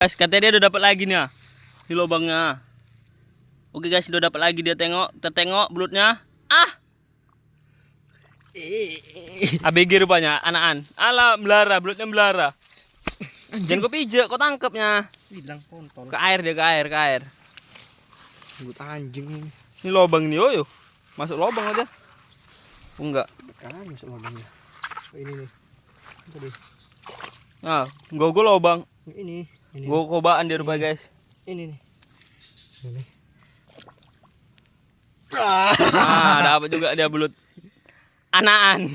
Guys, katanya dia udah dapat lagi nih ya. Di lubangnya. Oke guys, udah dapat lagi dia kita tengok belutnya. ABG rupanya, anakan. Alah, belara, belutnya belara. Jangan kau pijak, kau tangkapnya. Hilang kontol. Ke air dia, ke air. Belut anjing ini. Ini lubang nih, yo. Masuk lubang aja. Oh, enggak. Kan masuk lubangnya. Oh, ini nih. Tadi. Nah, gua lubang. Ini. Gua kobaan dia rupanya, guys. Ini nih. Ini. Nah, dapat juga dia belut anakan.